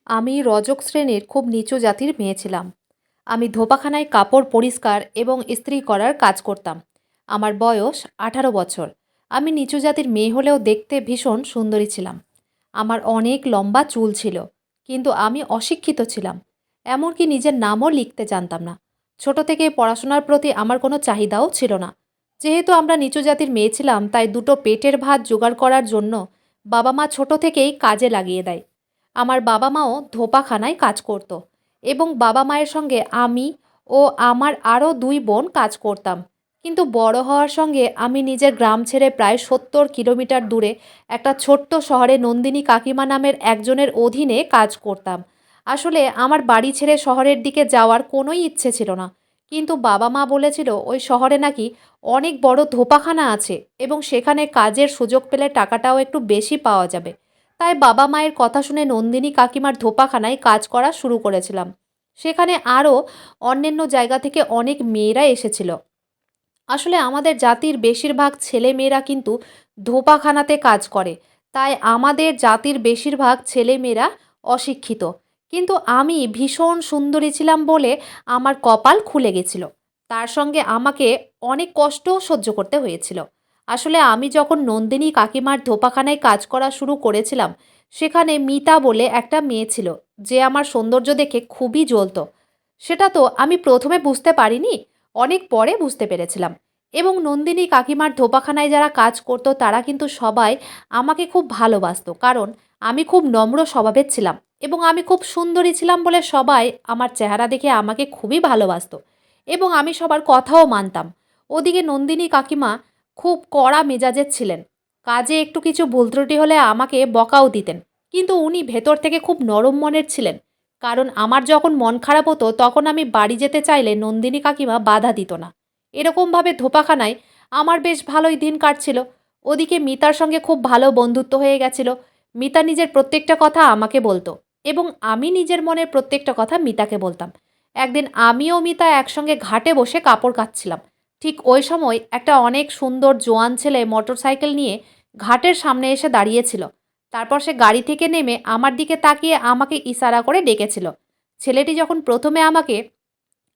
আমি রজক শ্রেণীর খুব নিচু জাতির মেয়ে ছিলাম। আমি ধোপাখানায় কাপড় পরিষ্কার এবং ইস্ত্রি করার কাজ করতাম। আমার বয়স 18 বছর। আমি নিচু জাতির মেয়ে হলেও দেখতে ভীষণ সুন্দরী ছিলাম। আমার অনেক লম্বা চুল ছিল, কিন্তু আমি অশিক্ষিত ছিলাম। এমনকি নিজের নামও লিখতে জানতাম না। ছোট থেকে পড়াশোনার প্রতি আমার কোনো চাহিদাও ছিল না। যেহেতু আমরা নিচু জাতির মেয়ে ছিলাম, তাই দুটো পেটের ভাত জোগাড় করার জন্য বাবা মা ছোট থেকেই কাজে লাগিয়ে দেয়। আমার বাবা মাও ধোপাখানায় কাজ করত এবং বাবা মায়ের সঙ্গে আমি ও আমার আরও 2 বোন কাজ করতাম। কিন্তু বড় হওয়ার সঙ্গে আমি নিজের গ্রাম ছেড়ে প্রায় 70 কিলোমিটার দূরে একটা ছোট্ট শহরে নন্দিনী কাকিমা নামের একজনের অধীনে কাজ করতাম। আসলে আমার বাড়ি ছেড়ে শহরের দিকে যাওয়ার কোনোই ইচ্ছে ছিল না, কিন্তু বাবা মা বলেছিল ওই শহরে নাকি অনেক বড় ধোপাখানা আছে এবং সেখানে কাজের সুযোগ পেলে টাকাটাও একটু বেশি পাওয়া যাবে। তাই বাবা মায়ের কথা শুনে নন্দিনী কাকিমার ধোপাখানায় কাজ করা শুরু করেছিলাম। সেখানে আরও অন্যান্য জায়গা থেকে অনেক মেয়েরা এসেছিল। আসলে আমাদের জাতির বেশিরভাগ ছেলেমেয়েরা কিন্তু ধোপাখানাতে কাজ করে, তাই আমাদের জাতির বেশিরভাগ ছেলেমেয়েরা অশিক্ষিত। কিন্তু আমি ভীষণ সুন্দরী ছিলাম বলে আমার কপাল খুলে গেছিল। তার সঙ্গে আমাকে অনেক কষ্টও সহ্য করতে হয়েছিল। আসলে আমি যখন নন্দিনী কাকিমার ধোপাখানায় কাজ করা শুরু করেছিলাম, সেখানে মিতা বলে একটা মেয়ে ছিল, যে আমার সৌন্দর্য দেখে খুবই জ্বলতো। সেটা তো আমি প্রথমে বুঝতে পারিনি, অনেক পরে বুঝতে পেরেছিলাম। এবং নন্দিনী কাকিমার ধোপাখানায় যারা কাজ করতো তারা কিন্তু সবাই আমাকে খুব ভালোবাসতো, কারণ আমি খুব নম্র স্বভাবের ছিলাম এবং আমি খুব সুন্দরী ছিলাম বলে সবাই আমার চেহারা দেখে আমাকে খুবই ভালোবাসতো এবং আমি সবার কথাও মানতাম। ওদিকে নন্দিনী কাকিমা খুব কড়া মেজাজের ছিলেন। কাজে একটু কিছু ভুল ত্রুটি হলে আমাকে বকাও দিতেন, কিন্তু উনি ভেতর থেকে খুব নরম মনের ছিলেন। কারণ আমার যখন মন খারাপ হতো তখন আমি বাড়ি যেতে চাইলে নন্দিনী কাকিমা বাধা দিত না। এরকমভাবে ধোপাখানায় আমার বেশ ভালোই দিন কাটছিল। ওদিকে মিতার সঙ্গে খুব ভালো বন্ধুত্ব হয়ে গেছিল। মিতা নিজের প্রত্যেকটা কথা আমাকে বলতো এবং আমি নিজের মনের প্রত্যেকটা কথা মিতাকে বলতাম। একদিন আমি ও মিতা একসঙ্গে ঘাটে বসে কাপড় কাচ্ছিলাম। ঠিক ওই সময় একটা অনেক সুন্দর জোয়ান ছেলে মোটরসাইকেল নিয়ে ঘাটের সামনে এসে দাঁড়িয়েছিল। তারপর সে গাড়ি থেকে নেমে আমার দিকে তাকিয়ে আমাকে ইশারা করে ডেকেছিল। ছেলেটি যখন প্রথমে আমাকে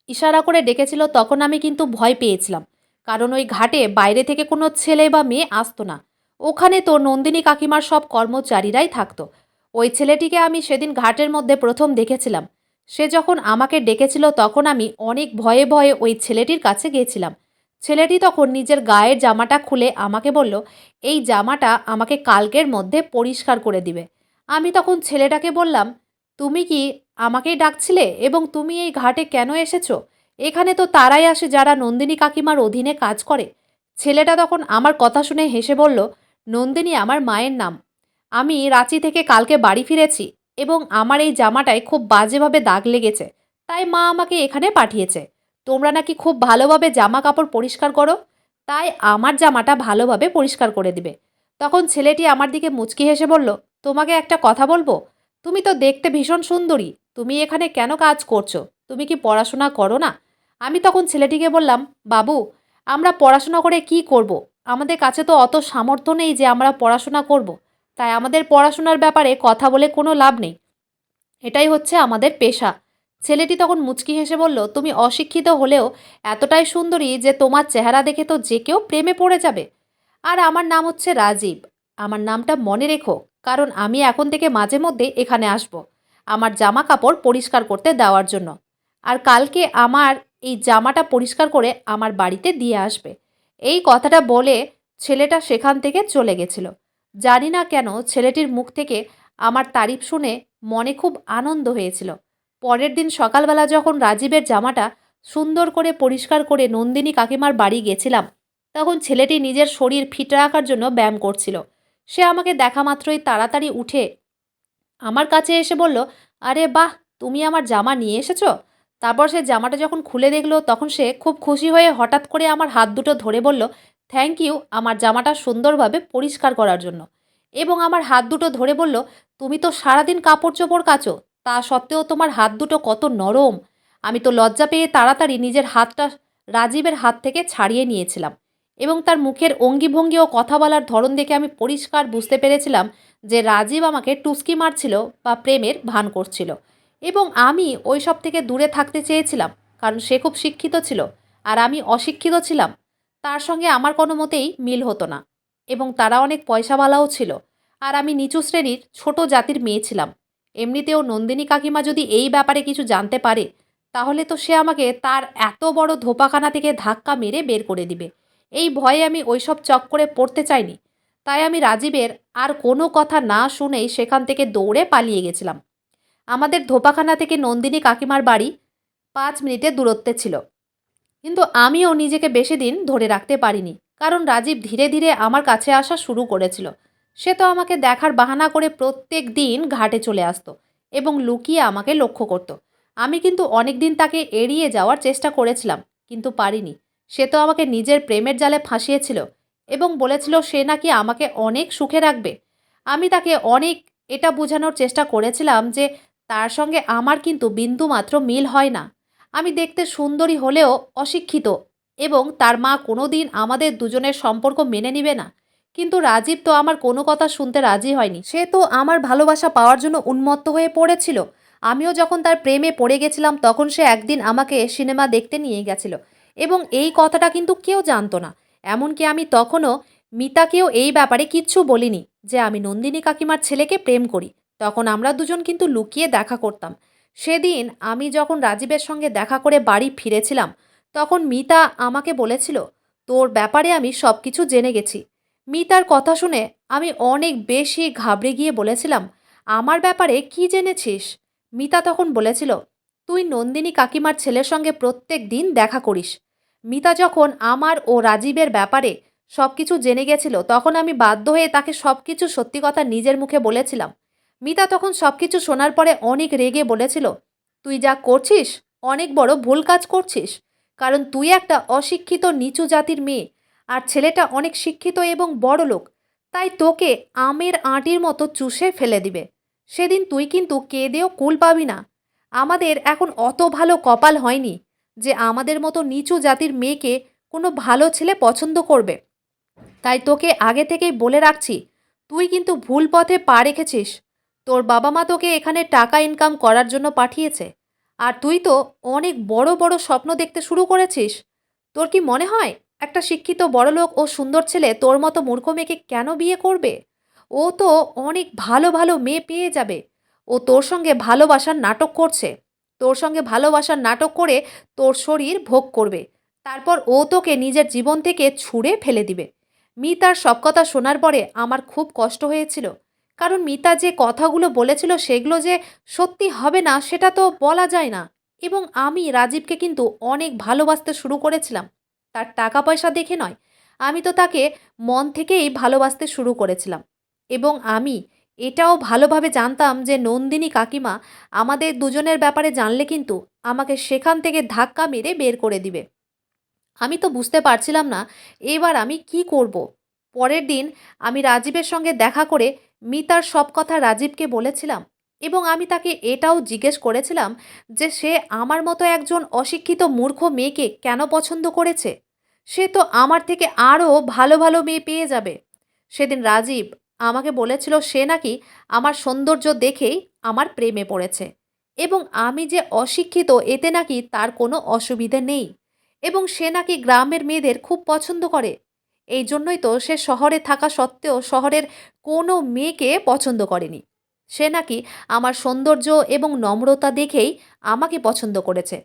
ইশারা করে ডেকেছিল তখন আমি কিন্তু ভয় পেয়েছিলাম, কারণ ওই ঘাটে বাইরে থেকে কোনো ছেলে বা মেয়ে আসতো না। ওখানে তো নন্দিনী কাকিমার সব কর্মচারীরাই থাকতো। ওই ছেলেটিকে আমি সেদিন ঘাটের মধ্যে প্রথম দেখেছিলাম। সে যখন আমাকে ডেকেছিল তখন আমি অনেক ভয়ে ভয়ে ওই ছেলেটির কাছে গিয়েছিলাম। ছেলেটি তখন নিজের গায়ের জামাটা খুলে আমাকে বলল, এই জামাটা আমাকে কালকের মধ্যে পরিষ্কার করে দিবে। আমি তখন ছেলেটাকে বললাম, তুমি কি আমাকেই ডাকছিলে এবং তুমি এই ঘাটে কেন এসেছো? এখানে তো তারাই আসে যারা নন্দিনী কাকিমার অধীনে কাজ করে। ছেলেটা তখন আমার কথা শুনে হেসে বলল, নন্দিনী আমার মায়ের নাম। আমি রাঁচি থেকে কালকে বাড়ি ফিরেছি এবং আমার এই জামাটায় খুব বাজেভাবে দাগ লেগেছে, তাই মা আমাকে এখানে পাঠিয়েছে। তোমরা নাকি খুব ভালোভাবে জামা কাপড় পরিষ্কার করো, তাই আমার জামাটা ভালোভাবে পরিষ্কার করে দিবে। তখন ছেলেটি আমার দিকে মুচকি হেসে বলল, তোমাকে একটা কথা বলবো? তুমি তো দেখতে ভীষণ সুন্দরী, তুমি এখানে কেন কাজ করছো? তুমি কি পড়াশোনা করো না? আমি তখন ছেলেটিকে বললাম, বাবু, আমরা পড়াশোনা করে কি করব? আমাদের কাছে তো অত সামর্থ্য নেই যে আমরা পড়াশোনা করব। তাই আমাদের পড়াশোনার ব্যাপারে কথা বলে কোনো লাভ নেই। এটাই হচ্ছে আমাদের পেশা। ছেলেটি তখন মুচকি হেসে বলল, তুমি অশিক্ষিত হলেও এতটাই সুন্দরী যে তোমার চেহারা দেখে তো যে কেউ প্রেমে পড়ে যাবে। আর আমার নাম হচ্ছে রাজীব। আমার নামটা মনে রেখো, কারণ আমি এখন থেকে মাঝে মধ্যে এখানে আসব আমার জামা কাপড় পরিষ্কার করতে দেওয়ার জন্য। আর কালকে আমার এই জামাটা পরিষ্কার করে আমার বাড়িতে দিয়ে আসবে। এই কথাটা বলে ছেলেটা সেখান থেকে চলে গেছিল। জানি না কেন ছেলেটির মুখ থেকে আমার তারিফ শুনে মনে খুব আনন্দ হয়েছিল। পরের দিন সকালবেলা যখন রাজীবের জামাটা সুন্দর করে পরিষ্কার করে নন্দিনী কাকিমার বাড়ি গেছিলাম, তখন ছেলেটি নিজের শরীর ফিট রাখার জন্য ব্যায়াম করছিল। সে আমাকে দেখা মাত্রই তাড়াতাড়ি উঠে আমার কাছে এসে বলল, আরে বাহ, তুমি আমার জামা নিয়ে এসেছো? তারপর সে জামাটা যখন খুলে দেখলো তখন সে খুব খুশি হয়ে হঠাৎ করে আমার হাত দুটো ধরে বলল, থ্যাংক ইউ আমার জামাটা সুন্দরভাবে পরিষ্কার করার জন্য। এবং আমার হাত দুটো ধরে বলল, তুমি তো সারাদিন কাপড় চোপড় কাচো, তা সত্ত্বেও তোমার হাত দুটো কত নরম। আমি তো লজ্জা পেয়ে তাড়াতাড়ি নিজের হাতটা রাজীবের হাত থেকে ছাড়িয়ে নিয়েছিলাম এবং তার মুখের অঙ্গিভঙ্গি ও কথা বলার ধরন দেখে আমি পরিষ্কার বুঝতে পেরেছিলাম যে রাজীব আমাকে টুসকি মারছিল বা প্রেমের ভান করছিল, এবং আমি ওই সব থেকে দূরে থাকতে চেয়েছিলাম, কারণ সে খুব শিক্ষিত ছিল আর আমি অশিক্ষিত ছিলাম। তার সঙ্গে আমার কোনো মতেই মিল হতো না, এবং তারা অনেক পয়সাওয়ালাও ছিল, আর আমি নিচু শ্রেণীর ছোট জাতির মেয়ে ছিলাম। এমনিতেও নন্দিনী কাকিমা যদি এই ব্যাপারে কিছু জানতে পারে, তাহলে তো সে আমাকে তার এত বড় ধোপাখানা থেকে ধাক্কা মেরে বের করে দিবে। এই ভয়ে আমি ওইসব চক্করে পড়তে চাইনি। তাই আমি রাজীবের আর কোনো কথা না শুনেই সেখান থেকে দৌড়ে পালিয়ে গেছিলাম। আমাদের ধোপাখানা থেকে নন্দিনী কাকিমার বাড়ি 5 মিনিটের দূরত্বে ছিল। কিন্তু আমিও নিজেকে বেশি দিন ধরে রাখতে পারিনি, কারণ রাজীব ধীরে ধীরে আমার কাছে আসা শুরু করেছিল। সে তো আমাকে দেখার বাহানা করে প্রত্যেক দিন ঘাটে চলে আসতো এবং লুকিয়ে আমাকে লক্ষ্য করত। আমি কিন্তু অনেক দিন তাকে এড়িয়ে যাওয়ার চেষ্টা করেছিলাম, কিন্তু পারিনি। সে তো আমাকে নিজের প্রেমের জালে ফাঁসিয়েছিল এবং বলেছিল সে নাকি আমাকে অনেক সুখে রাখবে। আমি তাকে অনেক এটা বোঝানোর চেষ্টা করেছিলাম যে তার সঙ্গে আমার কিন্তু বিন্দুমাত্র মিল হয় না। আমি দেখতে সুন্দরী হলেও অশিক্ষিত, এবং তার মা কোনোদিন আমাদের দুজনের সম্পর্ক মেনে নিবে না। কিন্তু রাজীব তো আমার কোনো কথা শুনতে রাজি হয়নি। সে তো আমার ভালোবাসা পাওয়ার জন্য উন্মত্ত হয়ে পড়েছিল। আমিও যখন তার প্রেমে পড়ে গেছিলাম, তখন সে একদিন আমাকে সিনেমা দেখতে নিয়ে গেছিল, এবং এই কথাটা কিন্তু কেউ জানতো না। এমনকি আমি তখনও মিতাকেও এই ব্যাপারে কিচ্ছু বলিনি যে আমি নন্দিনী কাকিমার ছেলেকে প্রেম করি। তখন আমরা দুজন কিন্তু লুকিয়ে দেখা করতাম। সেদিন আমি যখন রাজীবের সঙ্গে দেখা করে বাড়ি ফিরেছিলাম, তখন মিতা আমাকে বলেছিল, তোর ব্যাপারে আমি সব কিছু জেনে গেছি। মিতার কথা শুনে আমি অনেক বেশি ঘাবড়ে গিয়ে বলেছিলাম, আমার ব্যাপারে কি জেনেছিস? মিতা তখন বলেছিল, তুই নন্দিনী কাকিমার ছেলের সঙ্গে প্রত্যেক দিন দেখা করিস। মিতা যখন আমার ও রাজীবের ব্যাপারে সব কিছু জেনে গেছিল, তখন আমি বাধ্য হয়ে তাকে সব কিছু সত্যি কথা নিজের মুখে বলেছিলাম। মিতা তখন সব কিছু শোনার পরে অনেক রেগে বলেছিল, তুই যা করছিস অনেক বড় ভুল কাজ করছিস, কারণ তুই একটা অশিক্ষিত নিচু জাতির মেয়ে, আর ছেলেটা অনেক শিক্ষিত এবং বড় লোক। তাই তোকে আমের আঁটির মতো চুষে ফেলে দিবে। সেদিন তুই কিন্তু কেঁদেও কুল পাবি না। আমাদের এখন অত ভালো কপাল হয়নি যে আমাদের মতো নিচু জাতির মেয়েকে কোনো ভালো ছেলে পছন্দ করবে। তাই তোকে আগে থেকেই বলে রাখছি, তুই কিন্তু ভুল পথে পা রেখেছিস। তোর বাবা মা তোকে এখানে টাকা ইনকাম করার জন্য পাঠিয়েছে, আর তুই তো অনেক বড় বড় স্বপ্ন দেখতে শুরু করেছিস। তোর কি মনে হয় একটা শিক্ষিত বড়লোক ও সুন্দর ছেলে তোর মতো মূর্খ মেয়েকে কেন বিয়ে করবে? ও তো অনেক ভালো ভালো মেয়ে পেয়ে যাবে। ও তোর সঙ্গে ভালোবাসার নাটক করছে। তোর সঙ্গে ভালোবাসার নাটক করে তোর শরীর ভোগ করবে। তারপর ও তোকে নিজের জীবন থেকে ছুঁড়ে ফেলে দিবে। মিতার সব কথা শোনার পরে আমার খুব কষ্ট হয়েছিল, কারণ মিতা যে কথাগুলো বলেছিল সেগুলো যে সত্যি হবে না সেটা তো বলা যায় না। এবং আমি রাজীবকে কিন্তু অনেক ভালোবাসতে শুরু করেছিলাম, তার টাকা পয়সা দেখে নয়। আমি তো তাকে মন থেকেই ভালোবাসতে শুরু করেছিলাম, এবং আমি এটাও ভালোভাবে জানতাম যে নন্দিনী কাকিমা আমাদের দুজনের ব্যাপারে জানলে কিন্তু আমাকে সেখান থেকে ধাক্কা মেরে বের করে দিবে। আমি তো বুঝতে পারছিলাম না এবার আমি কি করব। পরের দিন আমি রাজীবের সঙ্গে দেখা করে মিতার সব কথা রাজীবকে বলেছিলাম, এবং আমি তাকে এটাও জিজ্ঞেস করেছিলাম যে সে আমার মতো একজন অশিক্ষিত মূর্খ মেয়েকে কেন পছন্দ করেছে। সে তো আমার থেকে আরও ভালো ভালো মেয়ে পেয়ে যাবে। সেদিন রাজীব আমাকে বলেছিল সে নাকি আমার সৌন্দর্য দেখেই আমার প্রেমে পড়েছে, এবং আমি যে অশিক্ষিত এতে নাকি তার কোনো অসুবিধে নেই, এবং সে নাকি গ্রামের মেয়েদের খুব পছন্দ করে। এই জন্যই তো সে শহরে থাকা সত্ত্বেও শহরের কোনো মেয়েকে পছন্দ করেনি। সে নাকি আমার সৌন্দর্য এবং নম্রতা দেখেই আমাকে পছন্দ করেছে।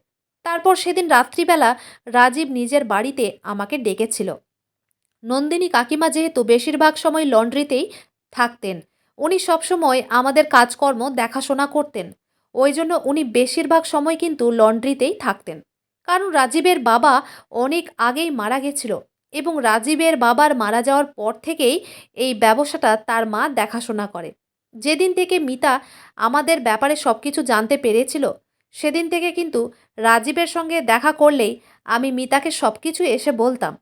তারপর সেদিন রাত্রিবেলা রাজীব নিজের বাড়িতে আমাকে ডেকেছিল। নন্দিনী কাকিমা যেহেতু বেশিরভাগ সময় লন্ড্রিতেই থাকতেন, উনি সবসময় আমাদের কাজকর্ম দেখাশোনা করতেন। ওই জন্য উনি বেশিরভাগ সময় কিন্তু লন্ড্রিতেই থাকতেন, কারণ রাজীবের বাবা অনেক আগেই মারা গেছিল, এবং রাজীবের বাবার মারা যাওয়ার পর থেকেই এই ব্যবসাটা তার মা দেখাশোনা করে। যেদিন থেকে মিতা আমাদের ব্যাপারে সব কিছু জানতে পেরেছিল, সেদিন থেকে কিন্তু রাজীবের সঙ্গে দেখা করলেই আমি মিতাকে সব কিছু এসে বলতাম।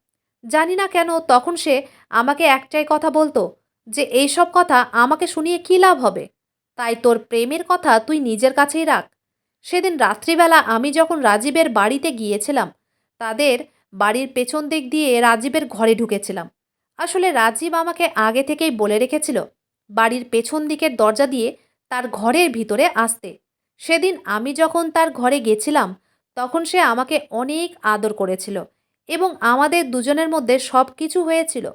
জানি না কেন তখন সে আমাকে একটাই কথা বলতো যে এইসব কথা আমাকে শুনিয়ে কী লাভ হবে, তাই তোর প্রেমের কথা তুই নিজের কাছেই রাখ। সেদিন রাত্রিবেলা আমি যখন রাজীবের বাড়িতে গিয়েছিলাম, তাদের বাড়ির পেছন দিক দিয়ে রাজীবের ঘরে ঢুকেছিলাম। আসলে রাজীব আমাকে আগে থেকেই বলে রেখেছিল বাড়ির পেছন দিকের দরজা দিয়ে তার ঘরের ভিতরে আসতে। সেদিন আমি যখন তার ঘরে গেছিলাম তখন সে আমাকে অনেক আদর করেছিল এবং আমাদের দুজনের মধ্যে সব কিছু হয়েছিল।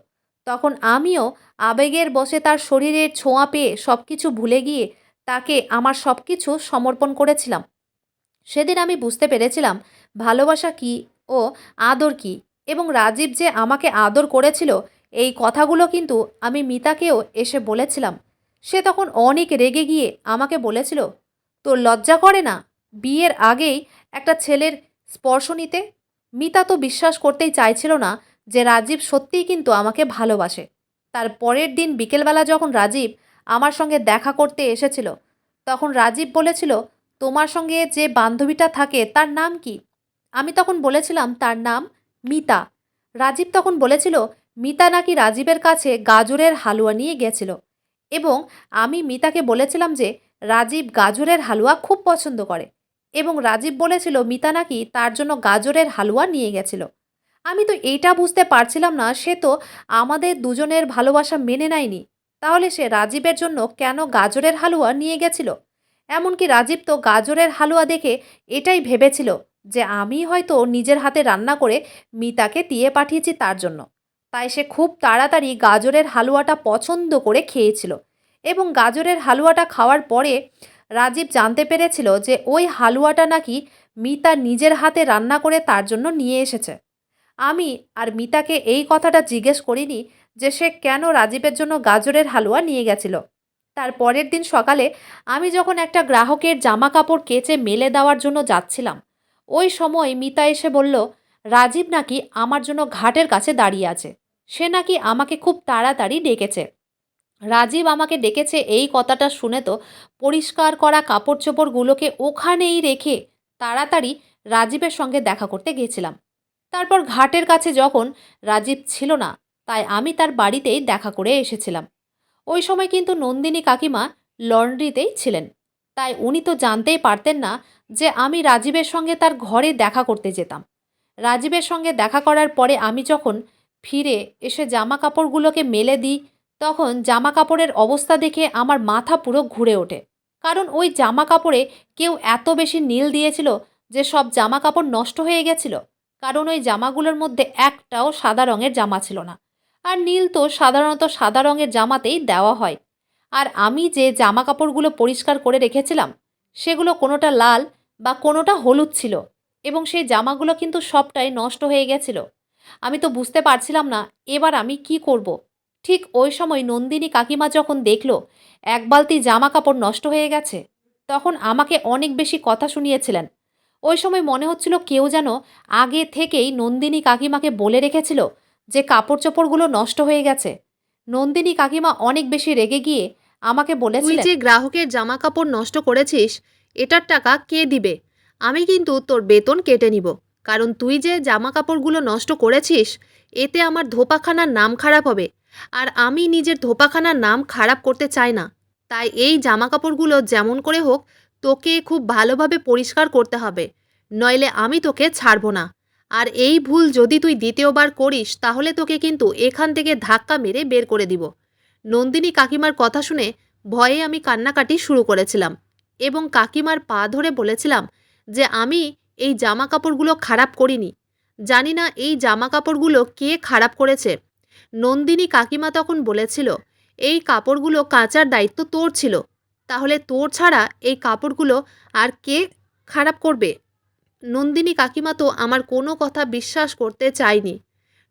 তখন আমিও আবেগের বশে তার শরীরের ছোঁয়া পেয়ে সব কিছু ভুলে গিয়ে তাকে আমার সব কিছু সমর্পণ করেছিলাম। সেদিন আমি বুঝতে পেরেছিলাম ভালোবাসা কী ও আদর কী, এবং রাজীব যে আমাকে আদর করেছিল এই কথাগুলো কিন্তু আমি মিতাকেও এসে বলেছিলাম। সে তখন অনেক রেগে গিয়ে আমাকে বলেছিল, তোর লজ্জা করে না বিয়ের আগেই একটা ছেলের স্পর্শ নিতে? মিতা তো বিশ্বাস করতেই চাইছিল না যে রাজীব সত্যিই কিন্তু আমাকে ভালোবাসে। তার পরের দিন বিকেলবেলা যখন রাজীব আমার সঙ্গে দেখা করতে এসেছিল তখন রাজীব বলেছিল, তোমার সঙ্গে যে বান্ধবীটা থাকে তার নাম কি? আমি তখন বলেছিলাম তার নাম মিতা। রাজীব তখন বলেছিল মিতা নাকি রাজীবের কাছে গাজরের হালুয়া নিয়ে গেছিল, এবং আমি মিতাকে বলেছিলাম যে রাজীব গাজরের হালুয়া খুব পছন্দ করে, এবং রাজীব বলেছিল মিতা নাকি তার জন্য গাজরের হালুয়া নিয়ে গেছিল। আমি তো এইটা বুঝতে পারছিলাম না, সে তো আমাদের দুজনের ভালোবাসা মেনে নেয়নি, তাহলে সে রাজীবের জন্য কেন গাজরের হালুয়া নিয়ে গেছিল? এমনকি রাজীব তো গাজরের হালুয়া দেখে এটাই ভেবেছিল যে আমি হয়তো নিজের হাতে রান্না করে মিতাকে দিয়ে পাঠিয়েছি তার জন্য। তাই সে খুব তাড়াতাড়ি গাজরের হালুয়াটা পছন্দ করে খেয়েছিল, এবং গাজরের হালুয়াটা খাওয়ার পরে রাজীব জানতে পেরেছিল যে ওই হালুয়াটা নাকি মিতা নিজের হাতে রান্না করে তার জন্য নিয়ে এসেছে। আমি আর মিতাকে এই কথাটা জিজ্ঞেস করিনি যে সে কেন রাজীবের জন্য গাজরের হালুয়া নিয়ে গেছিল। তার পরের দিন সকালে আমি যখন একটা গ্রাহকের জামা কাপড় কেচে মেলে দেওয়ার জন্য যাচ্ছিলাম, ওই সময় মিতা এসে বলল রাজীব নাকি আমার জন্য ঘাটের কাছে দাঁড়িয়ে আছে, সে নাকি আমাকে খুব তাড়াতাড়ি ডেকেছে। রাজীব আমাকে ডেকেছে এই কথাটা শুনে তো পরিষ্কার করা কাপড় চোপড়গুলোকে ওখানেই রেখে তাড়াতাড়ি রাজীবের সঙ্গে দেখা করতে গেছিলাম। তারপর ঘাটের কাছে যখন রাজীব ছিল না, তাই আমি তার বাড়িতেই দেখা করে এসেছিলাম। ওই সময় কিন্তু নন্দিনী কাকিমা লন্ড্রিতেই ছিলেন, তাই উনি তো জানতেই পারতেন না যে আমি রাজীবের সঙ্গে তার ঘরে দেখা করতে যেতাম। রাজীবের সঙ্গে দেখা করার পরে আমি যখন ফিরে এসে জামা কাপড়গুলোকে মেলে দিই তখন জামা কাপড়ের অবস্থা দেখে আমার মাথা পুরো ঘুরে ওঠে, কারণ ওই জামা কাপড়ে কেউ এত বেশি নীল দিয়েছিল যে সব জামা কাপড় নষ্ট হয়ে গেছিল, কারণ ওই জামাগুলোর মধ্যে একটাও সাদা রঙের জামা ছিল না। আর নীল তো সাধারণত সাদা রঙের জামাতেই দেওয়া হয়। আর আমি যে জামা কাপড়গুলো পরিষ্কার করে রেখেছিলাম সেগুলো কোনোটা লাল বা কোনোটা হলুদ ছিল, এবং সেই জামাগুলো কিন্তু সবটাই নষ্ট হয়ে গেছিল। আমি তো বুঝতে পারছিলাম না এবার আমি কি করব। ঠিক ওই সময় নন্দিনী কাকিমা যখন দেখল এক বালতি জামা কাপড় নষ্ট হয়ে গেছে, তখন আমাকে অনেক বেশি কথা শুনিয়েছিলেন। ওই সময় মনে হচ্ছিল কেউ যেন আগে থেকেই নন্দিনী কাকিমাকে বলে রেখেছিল যে কাপড় চোপড়গুলো নষ্ট হয়ে গেছে। নন্দিনী কাকিমা অনেক বেশি রেগে গিয়ে আমাকে তুই বলেছিলেন, যে গ্রাহকের জামা কাপড় নষ্ট করেছিস, এটার টাকা কে দিবে? আমি কিন্তু তোর বেতন কেটে নিব। কারণ তুই যে জামা কাপড়গুলো নষ্ট করেছিস, এতে আমার ধোপাখানার নাম খারাপ হবে। আর আমি নিজের ধোপাখানার নাম খারাপ করতে চাই না। তাই এই জামা কাপড়গুলো যেমন করে হোক তোকে খুব ভালোভাবে পরিষ্কার করতে হবে, নইলে আমি তোকে ছাড়বো না। আর এই ভুল যদি তুই দ্বিতীয়বার করিস তাহলে তোকে কিন্তু এখান থেকে ধাক্কা মেরে বের করে দিব। নন্দিনী কাকিমার কথা শুনে ভয়ে আমি কান্নাকাটি শুরু করেছিলাম এবং কাকিমার পা ধরে বলেছিলাম যে আমি এই জামা কাপড়গুলো খারাপ করিনি। জানি না এই জামা কাপড়গুলো কে খারাপ করেছে। নন্দিনী কাকিমা তখন বলেছিল, এই কাপড়গুলো কাচার দায়িত্ব তোর ছিল, তাহলে তোর ছাড়া এই কাপড়গুলো আর কে খারাপ করবে? নন্দিনী কাকিমা তো আমার কোনো কথা বিশ্বাস করতে চায়নি।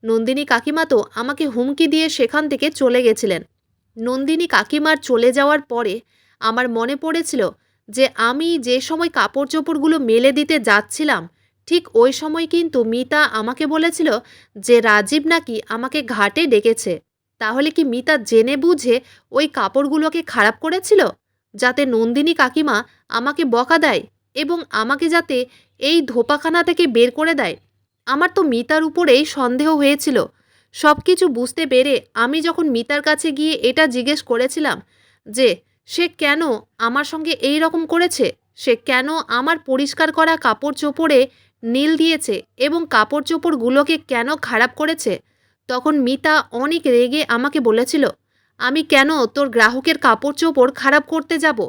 নন্দিনী কাকিমা তো আমাকে হুমকি দিয়ে সেখান থেকে চলে গেছিলেন। নন্দিনী কাকিমার চলে যাওয়ার পরে আমার মনে পড়েছিল যে আমি যে সময় কাপড় চোপড়গুলো মেলে দিতে যাচ্ছিলাম ঠিক ওই সময় কিন্তু মিতা আমাকে বলেছিল যে রাজীব নাকি আমাকে ঘাটে ডেকেছে। তাহলে কি মিতা জেনে বুঝে ওই কাপড়গুলোকে খারাপ করেছিল যাতে নন্দিনী কাকিমা আমাকে বকা দেয় এবং আমাকে যাতে এই ধোপাখানা থেকে বের করে দেয়? আমার তো মিতার উপরেই সন্দেহ হয়েছিল। সব কিছু বুঝতে পেরে আমি যখন মিতার কাছে গিয়ে এটা জিজ্ঞেস করেছিলাম যে সে কেন আমার সঙ্গে এই রকম করেছে, সে কেন আমার পরিষ্কার করা কাপড় চোপড়ে নীল দিয়েছে এবং কাপড় চোপড়গুলোকে কেন খারাপ করেছে, তখন মিতা অনেক রেগে আমাকে বলেছিল, আমি কেন তোর গ্রাহকের কাপড় চোপড় খারাপ করতে যাব?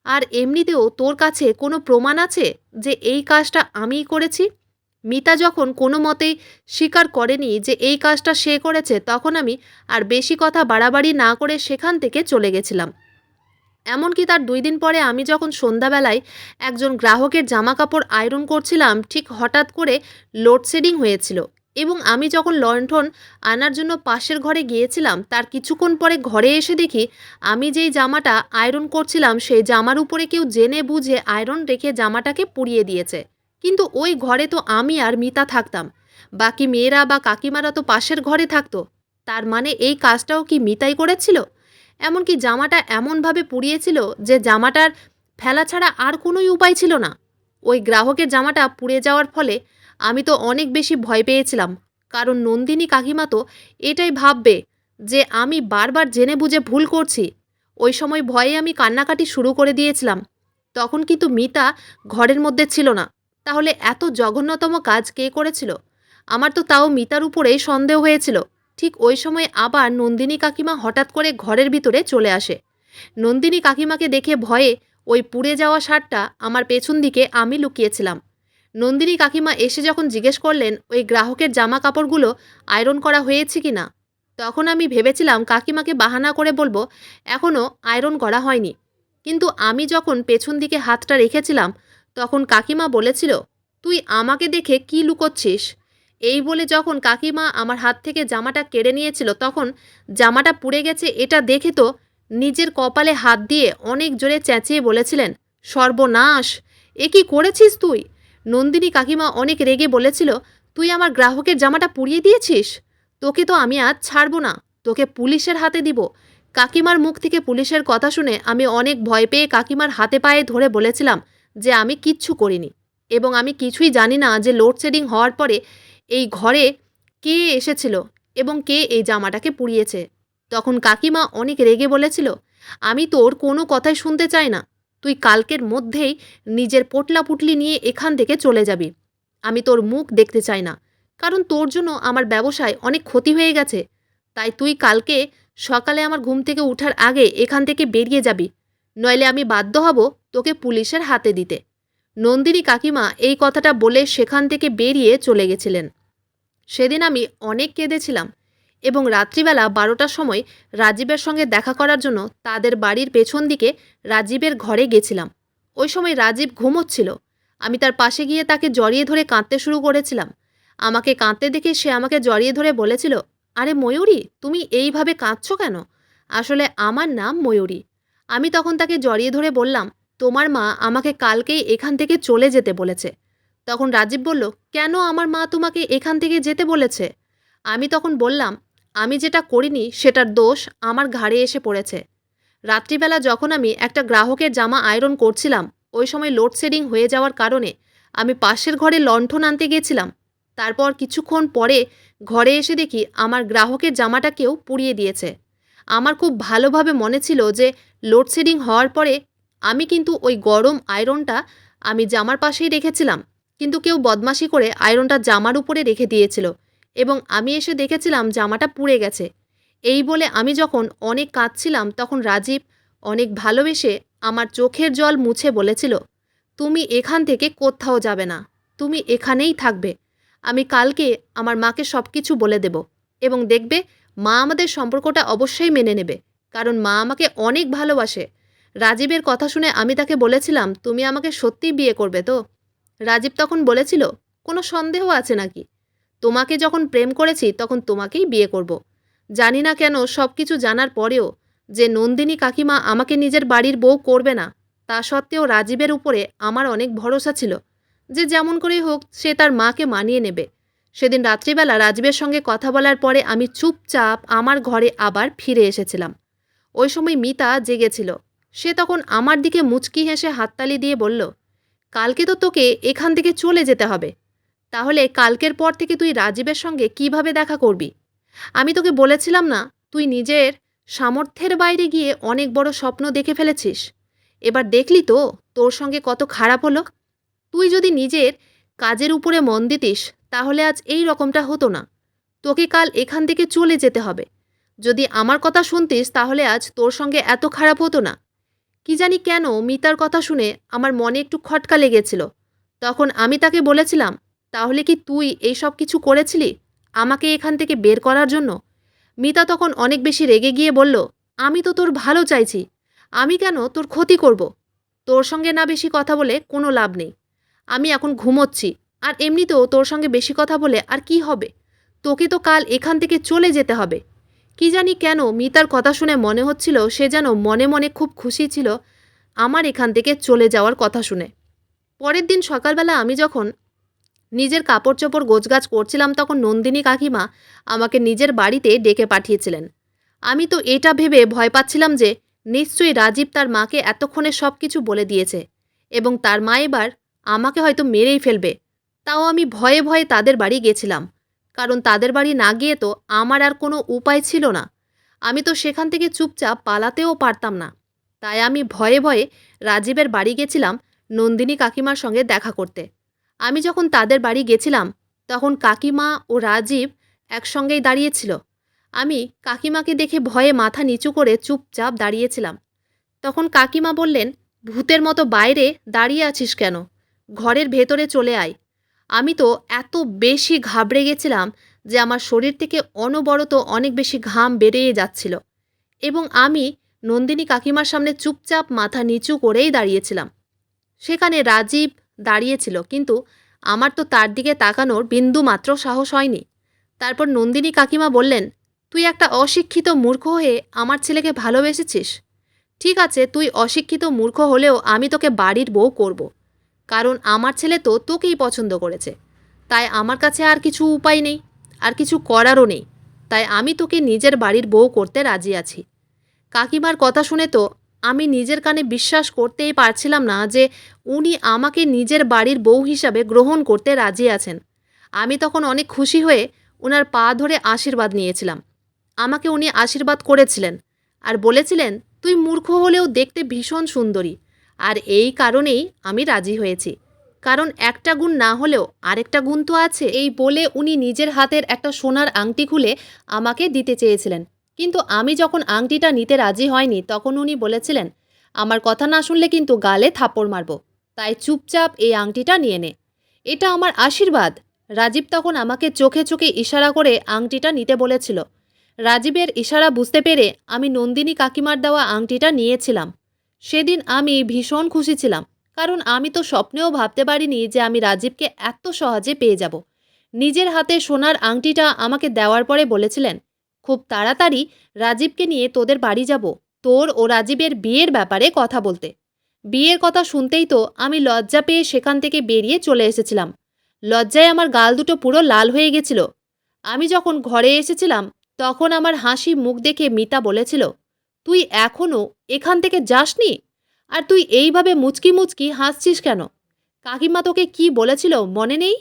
আর এমনিতেও তোর কাছে কোনো প্রমাণ আছে যে এই কাজটা আমিই করেছি? মিতা যখন কোনো মতেই স্বীকার করেনি যে এই কাজটা সে করেছে, তখন আমি আর বেশি কথা বাড়াবাড়ি না করে সেখান থেকে চলে গেছিলাম। এমনকি তার ২ দিন পরে আমি যখন সন্ধ্যাবেলায় একজন গ্রাহকের জামাকাপড় আয়রন করছিলাম, ঠিক হঠাৎ করে লোডশেডিং হয়েছিল এবং আমি যখন লণ্ঠন আনার জন্য পাশের ঘরে গিয়েছিলাম, তার কিছুক্ষণ পরে ঘরে এসে দেখি আমি যেই জামাটা আয়রন করছিলাম সেই জামার উপরে কেউ জেনে বুঝে আয়রন রেখে জামাটাকে পুড়িয়ে দিয়েছে। কিন্তু ওই ঘরে তো আমি আর মিতা থাকতাম, বাকি মেয়েরা বা কাকিমারা তো পাশের ঘরে থাকতো। তার মানে এই কাজটাও কি মিতাই করেছিল? এমনকি জামাটা এমনভাবে পুড়িয়েছিল যে জামাটার ফেলা ছাড়া আর কোনোই উপায় ছিল না। ওই গ্রাহকের জামাটা পুড়ে যাওয়ার ফলে আমি তো অনেক বেশি ভয় পেয়েছিলাম, কারণ নন্দিনী কাকিমা তো এটাই ভাববে যে আমি বারবার জেনে বুঝে ভুল করছি। ওই সময় ভয়ে আমি কান্নাকাটি শুরু করে দিয়েছিলাম। তখন কিন্তু মিতা ঘরের মধ্যে ছিল না। তাহলে এত জঘন্যতম কাজ কে করেছিল? আমার তো তাও মিতার উপরেই সন্দেহ হয়েছিল। ঠিক ওই সময় আবার নন্দিনী কাকিমা হঠাৎ করে ঘরের ভিতরে চলে আসে। নন্দিনী কাকিমাকে দেখে ভয়ে ওই পুড়ে যাওয়া শার্টটা আমার পেছন দিকে আমি লুকিয়েছিলাম। নন্দিনী কাকিমা এসে যখন জিজ্ঞেস করলেন ওই গ্রাহকের জামা কাপড়গুলো আয়রন করা হয়েছে কি না, তখন আমি ভেবেছিলাম কাকিমাকে বাহানা করে বলবো এখনও আয়রন করা হয়নি। কিন্তু আমি যখন পেছন দিকে হাতটা রেখেছিলাম, তখন কাকিমা বলেছিল, তুই আমাকে দেখে কি লুকোচ্ছিস? এই বলে যখন কাকিমা আমার হাত থেকে জামাটা কেড়ে নিয়েছিল, তখন জামাটা পুড়ে গেছে এটা দেখে তো নিজের কপালে হাত দিয়ে অনেক জোরে চেঁচিয়ে বলেছিলেন, সর্বনাশ, এ কি করেছিস তুই? নন্দিনী কাকিমা অনেক রেগে বলেছিল, তুই আমার গ্রাহকের জামাটা পুড়িয়ে দিয়েছিস? তোকে তো আমি আজ ছাড়বো না, তোকে পুলিশের হাতে দিব। কাকিমার মুখ থেকে পুলিশের কথা শুনে আমি অনেক ভয় পেয়ে কাকিমার হাতে পায়ে ধরে বলেছিলাম যে আমি কিচ্ছু করিনি এবং আমি কিছুই জানি না যে লোডশেডিং হওয়ার পরে এই ঘরে কে এসেছিল এবং কে এই জামাটাকে পুড়িয়েছে। তখন কাকিমা অনেক রেগে বলেছিল, আমি তোর কোনো কথাই শুনতে চাই না। তুই কালকের মধ্যেই নিজের পোটলা পুটলি নিয়ে এখান থেকে চলে যাবি। আমি তোর মুখ দেখতে চাই না, কারণ তোর জন্য আমার ব্যবসায় অনেক ক্ষতি হয়ে গেছে। তাই তুই কালকে সকালে আমার ঘুম থেকে উঠার আগে এখান থেকে বেরিয়ে যাবি, নইলে আমি বাধ্য হব তোকে পুলিশের হাতে দিতে। নন্দিনী কাকিমা এই কথাটা বলে সেখান থেকে বেরিয়ে চলে গেছিলেন। সেদিন আমি অনেক কেঁদেছিলাম এবং রাত্রিবেলা 12টার সময় রাজীবের সঙ্গে দেখা করার জন্য তাদের বাড়ির পেছন দিকে রাজীবের ঘরে গেছিলাম। ওই সময় রাজীব ঘুমোচ্ছিল। আমি তার পাশে গিয়ে তাকে জড়িয়ে ধরে কাঁদতে শুরু করেছিলাম। আমাকে কাঁদতে দেখে সে আমাকে জড়িয়ে ধরে বলেছিল, আরে ময়ূরী, তুমি এইভাবে কাঁদছো কেন? আসলে আমার নাম ময়ূরী। আমি তখন তাকে জড়িয়ে ধরে বললাম, তোমার মা আমাকে কালকেই এখান থেকে চলে যেতে বলেছে। তখন রাজীব বলল, কেন আমার মা তোমাকে এখান থেকে যেতে বলেছে? আমি তখন বললাম, আমি যেটা করিনি সেটার দোষ আমার ঘাড়ে এসে পড়েছে। রাত্রিবেলা যখন আমি একটা গ্রাহকের জামা আয়রন করছিলাম, ওই সময় লোডশেডিং হয়ে যাওয়ার কারণে আমি পাশের ঘরে লণ্ঠন আনতে গেছিলাম। তারপর কিছুক্ষণ পরে ঘরে এসে দেখি আমার গ্রাহকের জামাটা কেউ পুড়িয়ে দিয়েছে। আমার খুব ভালোভাবে মনে ছিল যে লোডশেডিং হওয়ার পরে আমি কিন্তু ওই গরম আয়রনটা আমি জামার পাশেই রেখেছিলাম, কিন্তু কেউ বদমাশি করে আয়রনটা জামার উপরে রেখে দিয়েছিল এবং আমি এসে দেখেছিলাম জামাটা পুড়ে গেছে। এই বলে আমি যখন অনেক কাঁদছিলাম, তখন রাজীব অনেক ভালোবেসে আমার চোখের জল মুছে বলেছিল, তুমি এখান থেকে কোথাও যাবে না, তুমি এখানেই থাকবে। আমি কালকে আমার মাকে সব কিছু বলে দেব এবং দেখবে মা আমাদের সম্পর্কটা অবশ্যই মেনে নেবে, কারণ মা আমাকে অনেক ভালোবাসে। রাজীবের কথা শুনে আমি তাকে বলেছিলাম, তুমি আমাকে সত্যিই বিয়ে করবে তো? রাজীব তখন বলেছিল, কোনো সন্দেহ আছে নাকি? তোমাকে যখন প্রেম করেছি তখন তোমাকেই বিয়ে করব। জানি না কেন সব কিছু জানার পরেও যে নন্দিনী কাকিমা আমাকে নিজের বাড়ির বউ করবে না, তা সত্ত্বেও রাজীবের উপরে আমার অনেক ভরসা ছিল যে যেমন করেই হোক সে তার মাকে মানিয়ে নেবে। সেদিন রাত্রিবেলা রাজীবের সঙ্গে কথা বলার পরে আমি চুপচাপ আমার ঘরে আবার ফিরে এসেছিলাম। ওই সময় মিতা জেগেছিল। সে তখন আমার দিকে মুচকি হেসে হাততালি দিয়ে বলল, কালকে তো তোকে এখান থেকে চলে যেতে হবে। তাহলে কালকের পর থেকে তুই রাজীবের সঙ্গে কিভাবে দেখা করবি? আমি তোকে বলেছিলাম না, তুই নিজের সামর্থ্যের বাইরে গিয়ে অনেক বড় স্বপ্ন দেখে ফেলেছিস। এবার দেখলি তো তোর সঙ্গে কত খারাপ হলো। তুই যদি নিজের কাজের উপরে মন দিতিস তাহলে আজ এই রকমটা হতো না। তোকে কাল এখান থেকে চলে যেতে হবে। যদি আমার কথা শুনতিস তাহলে আজ তোর সঙ্গে এত খারাপ হতো না। কি জানি কেন মিতার কথা শুনে আমার মনে একটু খটকা লেগেছিল। তখন আমি তাকে বলেছিলাম, তাহলে কি তুই এই সব কিছু করেছিলি আমাকে এখান থেকে বের করার জন্য? মিতা তখন অনেক বেশি রেগে গিয়ে বলল, আমি তো তোর ভালো চাইছি, আমি কেন তোর ক্ষতি করব? তোর সঙ্গে না বেশি কথা বলে কোনো লাভ নেই। আমি এখন ঘুমোচ্ছি, আর এমনিতেও তোর সঙ্গে বেশি কথা বলে আর কি হবে? তোকে তো কাল এখান থেকে চলে যেতে হবে। কি জানি কেন মিতার কথা শুনে মনে হচ্ছিল সে যেন মনে মনে খুব খুশি ছিল আমার এখান থেকে চলে যাওয়ার কথা শুনে। পরের দিন সকালবেলা আমি যখন নিজের কাপড় চোপড় গোছগাছ করছিলাম তখন নন্দিনী কাকিমা আমাকে নিজের বাড়িতে ডেকে পাঠিয়েছিলেন। আমি তো এটা ভেবে ভয় পাচ্ছিলাম যে নিশ্চয়ই রাজীব তার মাকে এতক্ষণে সব কিছু বলে দিয়েছে এবং তার মা এবার আমাকে হয়তো মেরেই ফেলবে। তাও আমি ভয়ে ভয়ে তাদের বাড়ি গেছিলাম, কারণ তাদের বাড়ি না গিয়ে তো আমার আর কোনো উপায় ছিল না। আমি তো সেখান থেকে চুপচাপ পালাতেও পারতাম না। তাই আমি ভয়ে ভয়ে রাজীবের বাড়ি গেছিলাম নন্দিনী কাকিমার সঙ্গে দেখা করতে। আমি যখন তাদের বাড়ি গেছিলাম তখন কাকিমা ও রাজীব একসঙ্গেই দাঁড়িয়েছিল। আমি কাকিমাকে দেখে ভয়ে মাথা নিচু করে চুপচাপ দাঁড়িয়েছিলাম। তখন কাকিমা বললেন, ভূতের মতো বাইরে দাঁড়িয়ে আছিস কেন? ঘরের ভেতরে চলে আয়। আমি তো এত বেশি ঘাবড়ে গেছিলাম যে আমার শরীর থেকে অনবরত অনেক বেশি ঘাম বেরিয়ে যাচ্ছিল এবং আমি নন্দিনী কাকিমার সামনে চুপচাপ মাথা নিচু করেই দাঁড়িয়েছিলাম। সেখানে রাজীব দাঁড়িয়েছিল, কিন্তু আমার তো তার দিকে তাকানোর বিন্দুমাত্র সাহস হয়নি। তারপর নন্দিনী কাকিমা বললেন, তুই একটা অশিক্ষিত মূর্খ হয়ে আমার ছেলেকে ভালোবেসেছিস। ঠিক আছে, তুই অশিক্ষিত মূর্খ হলেও আমি তোকে বাড়ির বউ করব। কারণ আমার ছেলে তো তোকেই পছন্দ করেছে। তাই আমার কাছে আর কিছু উপায় নেই, আর কিছু করারও নেই। তাই আমি তোকে নিজের বাড়ির বউ করতে রাজি আছি। কাকিমার কথা শুনে তো আমি নিজের কানে বিশ্বাস করতেই পারছিলাম না যে উনি আমাকে নিজের বাড়ির বউ হিসাবে গ্রহণ করতে রাজি আছেন। আমি তখন অনেক খুশি হয়ে ওনার পা ধরে আশীর্বাদ নিয়েছিলাম। আমাকে উনি আশীর্বাদ করেছিলেন আর বলেছিলেন, তুই মূর্খ হলেও দেখতে ভীষণ সুন্দরী, আর এই কারণেই আমি রাজি হয়েছি। কারণ একটা গুণ না হলেও আরেকটা গুণ তো আছে। এই বলে উনি নিজের হাতের একটা সোনার আংটি খুলে আমাকে দিতে চেয়েছিলেন। কিন্তু আমি যখন আংটিটা নিতে রাজি হয়নি তখন উনি বলেছিলেন, আমার কথা না শুনলে কিন্তু গালে থাপ্পড় মারব, তাই চুপচাপ এই আংটিটা নিয়ে নে, এটা আমার আশীর্বাদ। রাজীব তখন আমাকে চোখে চোখে ইশারা করে আংটিটা নিতে বলেছিল। রাজীবের ইশারা বুঝতে পেরে আমি নন্দিনী কাকিমার দেওয়া আংটিটা নিয়েছিলাম। সেদিন আমি ভীষণ খুশি ছিলাম, কারণ আমি তো স্বপ্নেও ভাবতে পারিনি যে আমি রাজীবকে এত সহজে পেয়ে যাব। নিজের হাতে সোনার আংটিটা আমাকে দেওয়ার পরে বলেছিলেন, খুব তাড়াতাড়ি রাজীবকে নিয়ে তোদের বাড়ি যাব, তোর ও রাজীবের বিয়ের ব্যাপারে কথা বলতে। বিয়ের কথা শুনতেই তো আমি লজ্জা পেয়ে সেখান থেকে বেরিয়ে চলে এসেছিলাম। লজ্জায় আমার গাল দুটো পুরো লাল হয়ে গেছিল। আমি যখন ঘরে এসেছিলাম তখন আমার হাসি মুখ দেখে মিতা বলেছিল, তুই এখনও এখান থেকে যাসনি? আর তুই এইভাবে মুচকি মুচকি হাসছিস কেন? কাকিমা তোকে কি বলেছিল মনে নেই?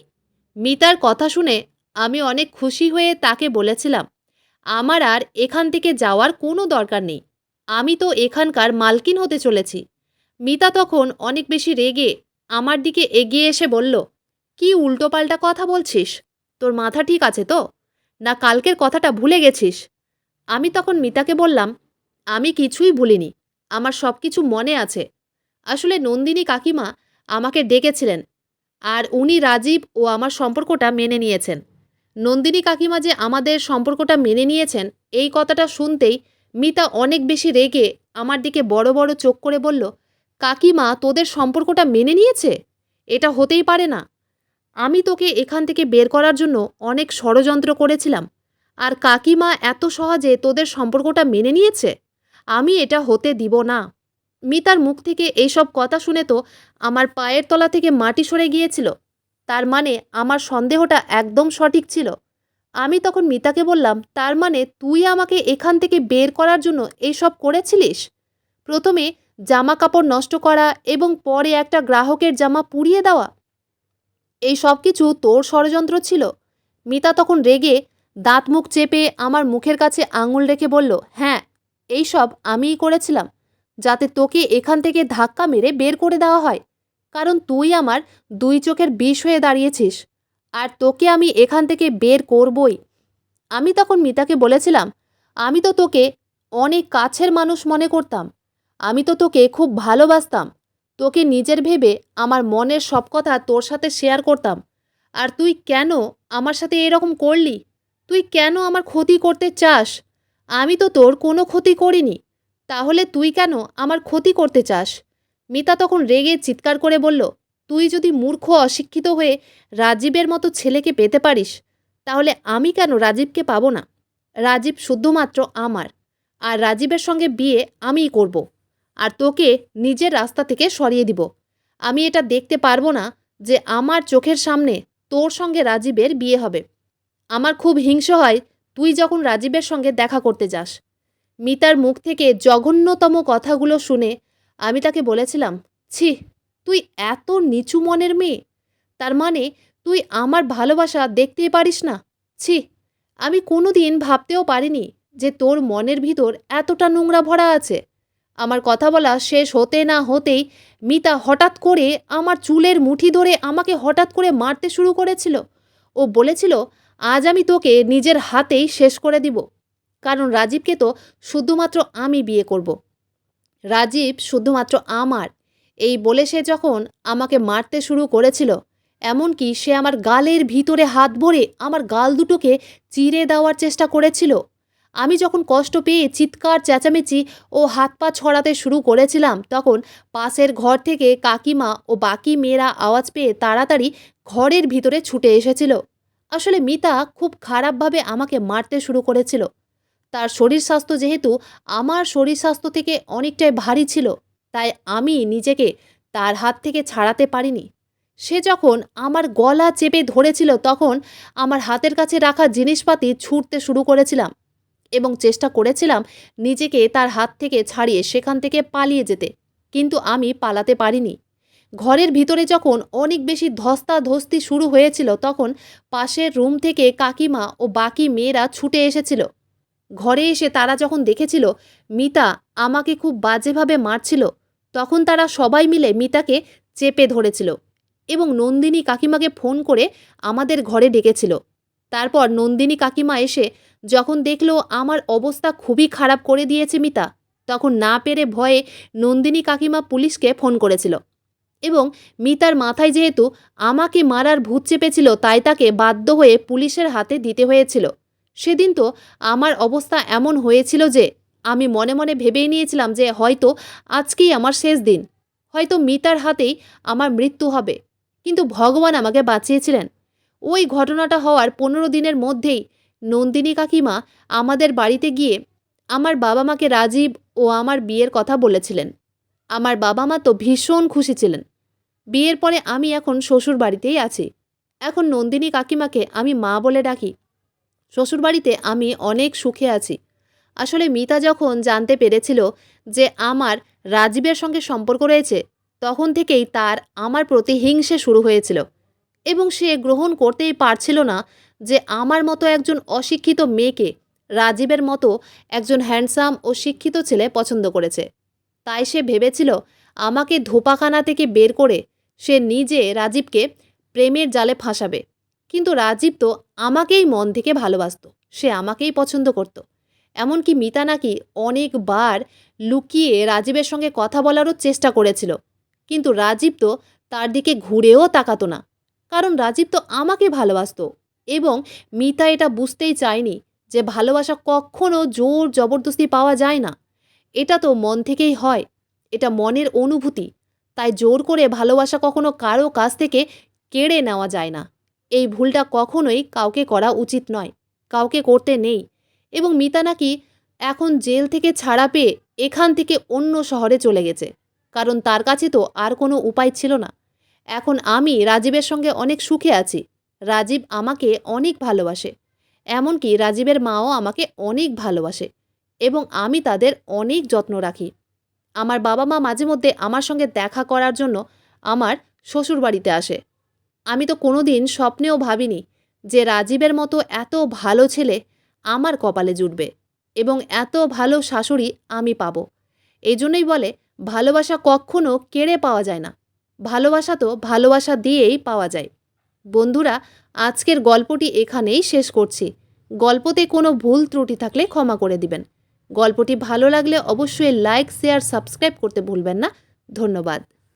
মিতার কথা শুনে আমি অনেক খুশি হয়ে তাকে বলেছিলাম, আমার আর এখান থেকে যাওয়ার কোনো দরকার নেই, আমি তো এখানকার মালকিন হতে চলেছি। মিতা তখন অনেক বেশি রেগে আমার দিকে এগিয়ে এসে বলল, কি উল্টোপাল্টা কথা বলছিস? তোর মাথা ঠিক আছে তো? না কালকের কথাটা ভুলে গেছিস? আমি তখন মিতাকে বললাম, আমি কিছুই ভুলিনি, আমার সব কিছু মনে আছে। আসলে নন্দিনী কাকিমা আমাকে ডেকেছিলেন, আর উনি রাজীব ও আমার সম্পর্কটা মেনে নিয়েছেন। নন্দিনী কাকিমা যে আমাদের সম্পর্কটা মেনে নিয়েছেন এই কথাটা শুনতেই মিতা অনেক বেশি রেগে আমার দিকে বড় বড় চোখ করে বলল, কাকিমা তোদের সম্পর্কটা মেনে নিয়েছে? এটা হতেই পারে না। আমি তোকে এখান থেকে বের করার জন্য অনেক ষড়যন্ত্র করেছিলাম, আর কাকিমা এত সহজে তোদের সম্পর্কটা মেনে নিয়েছে? আমি এটা হতে দিব না। মিতার মুখ থেকে এইসব কথা শুনে তো আমার পায়ের তলা থেকে মাটি সরে গিয়েছিল। তার মানে আমার সন্দেহটা একদম সঠিক ছিল। আমি তখন মিতাকে বললাম, তার মানে তুই আমাকে এখান থেকে বের করার জন্য এইসব করেছিলিস? প্রথমে জামা কাপড় নষ্ট করা এবং পরে একটা গ্রাহকের জামা পুড়িয়ে দেওয়া, এই সব কিছু তোর ষড়যন্ত্র ছিল? মিতা তখন রেগে দাঁত মুখ চেপে আমার মুখের কাছে আঙুল রেখে বলল, হ্যাঁ, এই সব আমিই করেছিলাম, যাতে তোকে এখান থেকে ধাক্কা মেরে বের করে দেওয়া হয়। কারণ তুই আমার দুই চোখের বিষ হয়ে দাঁড়িয়েছিস, আর তোকে আমি এখান থেকে বের করবই। আমি তখন মিতাকে বলেছিলাম, আমি তো তোকে অনেক কাছের মানুষ মনে করতাম। আমি তো তোকে খুব ভালোবাসতাম। তোকে নিজের ভেবে আমার মনের সব কথা তোর সাথে শেয়ার করতাম। আর তুই কেন আমার সাথে এরকম করলি? তুই কেন আমার ক্ষতি করতে চাস? আমি তো তোর কোনো ক্ষতি করিনি। তাহলে তুই কেন আমার ক্ষতি করতে চাস? মিতা তখন রেগে চিৎকার করে বলল, তুই যদি মূর্খ অশিক্ষিত হয়ে রাজীবের মতো ছেলেকে পেতে পারিস, তাহলে আমি কেন রাজীবকে পাবো না? রাজীব শুধুমাত্র আমার, আর রাজীবের সঙ্গে বিয়ে আমিই করব। আর তোকে নিজের রাস্তা থেকে সরিয়ে দিব। আমি এটা দেখতে পারবো না যে আমার চোখের সামনে তোর সঙ্গে রাজীবের বিয়ে হবে। আমার খুব হিংসে হয় তুই যখন রাজীবের সঙ্গে দেখা করতে যাস। মিতার মুখ থেকে জঘন্যতম কথাগুলো শুনে আমি তাকে বলেছিলাম, ছি, তুই এত নিচু মনের মেয়ে? তার মানে তুই আমার ভালোবাসা দেখতেই পারিস না? ছি, আমি কোনোদিন ভাবতেও পারিনি যে তোর মনের ভিতর এতটা নোংরা ভরা আছে। আমার কথা বলা শেষ হতে না হতেই মিতা হঠাৎ করে আমার চুলের মুঠি ধরে আমাকে হঠাৎ করে মারতে শুরু করেছিল। ও বলেছিল, আজ আমি তোকে নিজের হাতেই শেষ করে দিব, কারণ রাজীবকে তো শুধুমাত্র আমি বিয়ে করব। রাজীব শুধুমাত্র আমার। এই বলে সে যখন আমাকে মারতে শুরু করেছিল, এমনকি সে আমার গালের ভিতরে হাত ভরে আমার গাল দুটোকে চিরে দেওয়ার চেষ্টা করেছিল। আমি যখন কষ্ট পেয়ে চিৎকার চেঁচামেচি ও হাত পা ছড়াতে শুরু করেছিলাম, তখন পাশের ঘর থেকে কাকিমা ও বাকি মেয়েরা আওয়াজ পেয়ে তাড়াতাড়ি ঘরের ভিতরে ছুটে এসেছিল। আসলে মিতা খুব খারাপভাবে আমাকে মারতে শুরু করেছিল। তার শরীর স্বাস্থ্য যেহেতু আমার শরীর স্বাস্থ্য থেকে অনেকটাই ভারী ছিল, তাই আমি নিজেকে তার হাত থেকে ছাড়াতে পারিনি। সে যখন আমার গলা চেপে ধরেছিল, তখন আমার হাতের কাছে রাখা জিনিসপাতি ছুঁড়তে শুরু করেছিলাম এবং চেষ্টা করেছিলাম নিজেকে তার হাত থেকে ছাড়িয়ে সেখান থেকে পালিয়ে যেতে, কিন্তু আমি পালাতে পারিনি। ঘরের ভিতরে যখন অনেক বেশি ধস্তাধস্তি শুরু হয়েছিল, তখন পাশের রুম থেকে কাকিমা ও বাকি মেয়েরা ছুটে এসেছিল। ঘরে এসে তারা যখন দেখেছিল মিতা আমাকে খুব বাজেভাবে মারছিল, তখন তারা সবাই মিলে মিতাকে চেপে ধরেছিল এবং নন্দিনী কাকিমাকে ফোন করে আমাদের ঘরে ডেকেছিল। তারপর নন্দিনী কাকিমা এসে যখন দেখলো আমার অবস্থা খুবই খারাপ করে দিয়েছে মিতা, তখন না পেরে ভয়ে নন্দিনী কাকিমা পুলিশকে ফোন করেছিল এবং মিতার মাথায় যেহেতু আমাকে মারার ভূত চেপেছিল, তাই তাকে বাধ্য হয়ে পুলিশের হাতে দিতে হয়েছিল। সেদিন তো আমার অবস্থা এমন হয়েছিল যে আমি মনে মনে ভেবেই নিয়েছিলাম যে হয়তো আজকেই আমার শেষ দিন, হয়তো মিতার হাতেই আমার মৃত্যু হবে। কিন্তু ভগবান আমাকে বাঁচিয়েছিলেন। ওই ঘটনাটা হওয়ার 15 দিনের মধ্যেই নন্দিনী কাকিমা আমাদের বাড়িতে গিয়ে আমার বাবা মাকে রাজীব ও আমার বিয়ের কথা বলেছিলেন। আমার বাবা মা তো ভীষণ খুশি ছিলেন। বিয়ের পরে আমি এখন শ্বশুর বাড়িতেই আছি। এখন নন্দিনী কাকিমাকে আমি মা বলে ডাকি। শ্বশুরবাড়িতে আমি অনেক সুখে আছি। আসলে মিতা যখন জানতে পেরেছিল যে আমার রাজীবের সঙ্গে সম্পর্ক রয়েছে, তখন থেকেই তার আমার প্রতি হিংসে শুরু হয়েছিল এবং সে গ্রহণ করতেই পারছিল না যে আমার মতো একজন অশিক্ষিত মেয়েকে রাজীবের মতো একজন হ্যান্ডসাম ও শিক্ষিত ছেলে পছন্দ করেছে। তাই সে ভেবেছিল আমাকে ধোপাখানা থেকে বের করে সে নিজে রাজীবকে প্রেমের জালে ফাঁসাবে। কিন্তু রাজীব তো আমাকেই মন থেকে ভালোবাসতো, সে আমাকেই পছন্দ করত। এমনকি মিতা নাকি অনেকবার লুকিয়ে রাজীবের সঙ্গে কথা বলারও চেষ্টা করেছিল, কিন্তু রাজীব তো তার দিকে ঘুরেও তাকাতো না, কারণ রাজীব তো আমাকে ভালোবাসতো। এবং মিতা এটা বুঝতেই চায়নি যে ভালোবাসা কখনো জোর জবরদস্তি পাওয়া যায় না, এটা তো মন থেকেই হয়, এটা মনের অনুভূতি। তাই জোর করে ভালোবাসা কখনো কারো কাছ থেকে কেড়ে নেওয়া যায় না। এই ভুলটা কখনোই কাউকে করা উচিত নয়, কাউকে করতে নেই। এবং মিতা নাকি এখন জেল থেকে ছাড়া পেয়ে এখান থেকে অন্য শহরে চলে গেছে, কারণ তার কাছে তো আর কোনো উপায় ছিল না। এখন আমি রাজীবের সঙ্গে অনেক সুখে আছি। রাজীব আমাকে অনেক ভালোবাসে, এমনকি রাজীবের মাও আমাকে অনেক ভালোবাসে এবং আমি তাদের অনেক যত্ন রাখি। আমার বাবা মা মাঝে মধ্যে আমার সঙ্গে দেখা করার জন্য আমার শ্বশুরবাড়িতে আসে। আমি তো কোনোদিন স্বপ্নেও ভাবিনি যে রাজীবের মতো এত ভালো ছেলে আমার কপালে জুটবে এবং এত ভালো শাশুড়ি আমি পাবো। এই জন্যই বলে ভালোবাসা কখনো কেড়ে পাওয়া যায় না, ভালোবাসা তো ভালোবাসা দিয়েই পাওয়া যায়। বন্ধুরা, আজকের গল্পটি এখানেই শেষ করছি। গল্পতে কোনো ভুল ত্রুটি থাকলে ক্ষমা করে দিবেন। গল্পটি ভালো লাগলে অবশ্যই লাইক, শেয়ার, সাবস্ক্রাইব করতে ভুলবেন না। ধন্যবাদ।